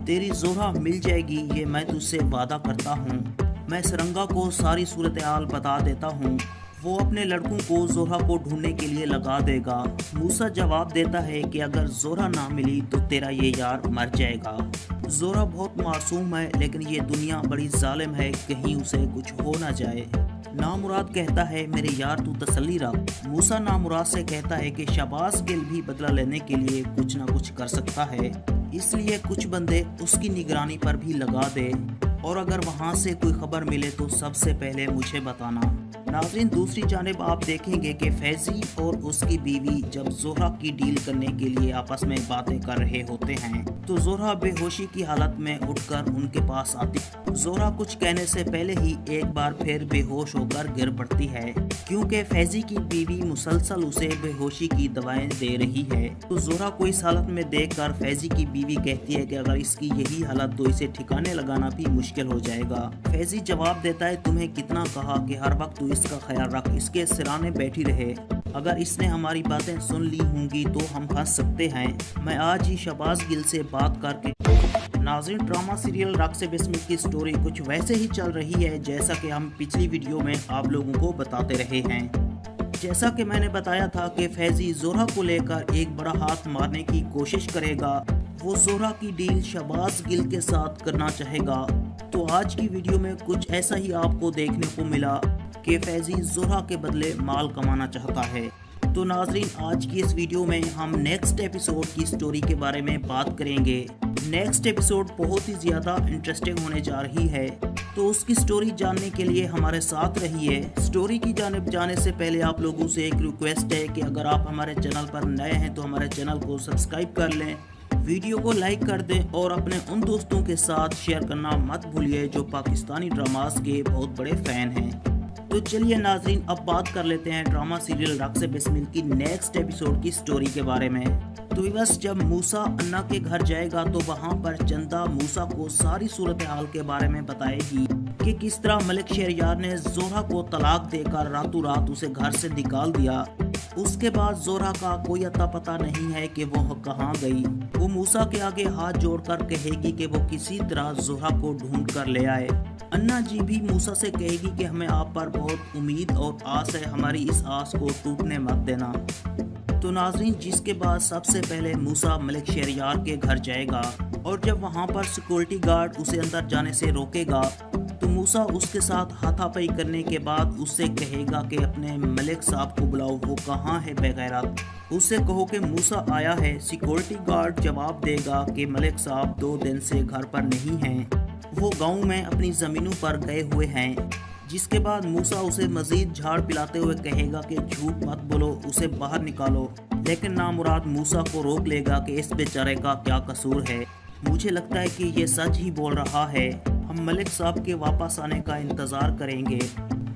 तेरी जोहरा मिल जाएगी, ये मैं तुझसे वादा करता हूँ। मैं सरंगा को सारी सूरत हाल बता देता हूँ, वो अपने लड़कों को जोहरा को ढूंढने के लिए लगा देगा। मूसा जवाब देता है कि अगर जोहरा ना मिली तो तेरा ये यार मर जाएगा। जोहरा बहुत मासूम है, लेकिन ये दुनिया बड़ी जालिम है, कहीं उसे कुछ हो ना जाए। नामुराद कहता है मेरे यार तू तसल्ली रख। मूसा नामुराद से कहता है कि शहबाज गिल भी बदला लेने के लिए कुछ ना कुछ कर सकता है, इसलिए कुछ बंदे उसकी निगरानी पर भी लगा दे, और अगर वहां से कोई खबर मिले तो सबसे पहले मुझे बताना। नाज़रीन, दूसरी जानिब आप देखेंगे कि फैजी और उसकी बीवी जब जोहरा की डील करने के लिए आपस में बातें कर रहे होते हैं तो जोहरा बेहोशी की हालत में उठकर उनके पास आती। जोहरा कुछ कहने से पहले ही एक बार फिर बेहोश होकर गिर पड़ती है, क्योंकि फैजी की बीवी मुसलसल उसे बेहोशी की दवाएं दे रही है। तो जोहरा को इस हालत में देखकर फैजी की बीवी कहती है कि अगर इसकी यही हालत तो इसे ठिकाने लगाना भी मुश्किल हो जाएगा। फैजी जवाब देता है तुम्हें कितना कहा कि हर वक्त तू इसका ख्याल रख, इसके सिराने बैठी रहे, अगर इसने हमारी बातें सुन ली होंगी तो हम फंस सकते हैं। मैं आज ही शहबाज गिल से बात करके। नाज़रीन, ड्रामा सीरियल रक्स बिस्मिल की स्टोरी कुछ वैसे ही चल रही है जैसा कि हम पिछली वीडियो में आप लोगों को बताते रहे हैं। जैसा कि मैंने बताया था कि फैजी जोहरा को लेकर एक बड़ा हाथ मारने की कोशिश करेगा। वो जोहरा की डील शहबाज गिल के साथ करना चाहेगा। तो आज की वीडियो में कुछ ऐसा ही आपको देखने को मिला कि फैजी जोहरा के बदले माल कमाना चाहता है। तो नाज़रीन, आज की इस वीडियो में हम नेक्स्ट एपिसोड की स्टोरी के बारे में बात करेंगे। नेक्स्ट एपिसोड बहुत ही ज़्यादा इंटरेस्टिंग होने जा रही है, तो उसकी स्टोरी जानने के लिए हमारे साथ रहिए। स्टोरी की जानिब जाने से पहले आप लोगों से एक रिक्वेस्ट है कि अगर आप हमारे चैनल पर नए हैं तो हमारे चैनल को सब्सक्राइब कर लें, वीडियो को लाइक कर दें और अपने उन दोस्तों के साथ शेयर करना मत भूलिए जो पाकिस्तानी ड्रामास के बहुत बड़े फ़ैन हैं। तो चलिए नाज़रीन, अब बात कर लेते हैं ड्रामा सीरियल रक्स बिस्मिल की नेक्स्ट एपिसोड की स्टोरी के बारे में। तो बस जब मूसा अन्ना के घर जाएगा तो वहां पर चंदा मूसा को सारी सूरत हाल के बारे में बताएगी कि किस तरह मलिक शहरयार ने जोहरा को तलाक देकर रातों रात उसे घर से निकाल दिया। उसके बाद जोहरा का कोई अता पता नहीं है कि वो कहाँ गई। वो मूसा के आगे हाथ जोड़कर कहेगी कि वो किसी तरह जोहरा को ढूंढ कर ले आए। अन्ना जी भी मूसा से कहेगी कि हमें आप पर बहुत उम्मीद और आस है, हमारी इस आस को टूटने मत देना। तो नाज़रीन, जिसके बाद सबसे पहले मूसा मलिक शहरयार के घर जाएगा और जब वहां पर सिक्योरिटी गार्ड उसे अंदर जाने से रोकेगा तो मूसा उसके साथ हाथापाई करने के बाद उससे कहेगा कि अपने मलिक साहब को बुलाओ, वो कहाँ है बेगैरत, उससे कहो कि मूसा आया है। सिक्योरिटी गार्ड जवाब देगा कि मलिक साहब 2 दिन से घर पर नहीं हैं, वो गांव में अपनी ज़मीनों पर गए हुए हैं। जिसके बाद मूसा उसे मजीद झाड़ पिलाते हुए कहेगा कि झूठ मत बोलो, उसे बाहर निकालो। लेकिन नामुराद मूसा को रोक लेगा कि इस बेचारे का क्या कसूर है, मुझे लगता है कि ये सच ही बोल रहा है। हम मलिक साहब के वापस आने का इंतज़ार करेंगे,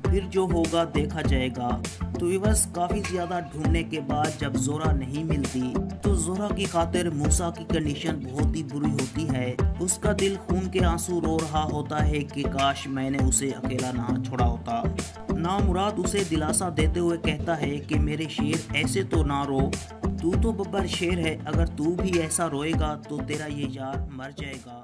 फिर जो होगा देखा जाएगा। तो बस काफ़ी ज़्यादा ढूंढने के बाद जब जोहरा नहीं मिलती तो जोहरा की खातिर मूसा की कंडीशन बहुत ही बुरी होती है। उसका दिल खून के आंसू रो रहा होता है कि काश मैंने उसे अकेला ना छोड़ा होता। नामुराद उसे दिलासा देते हुए कहता है कि मेरे शेर ऐसे तो ना रो, तू तो बब्बर शेर है, अगर तू भी ऐसा रोएगा तो तेरा ये यार मर जाएगा।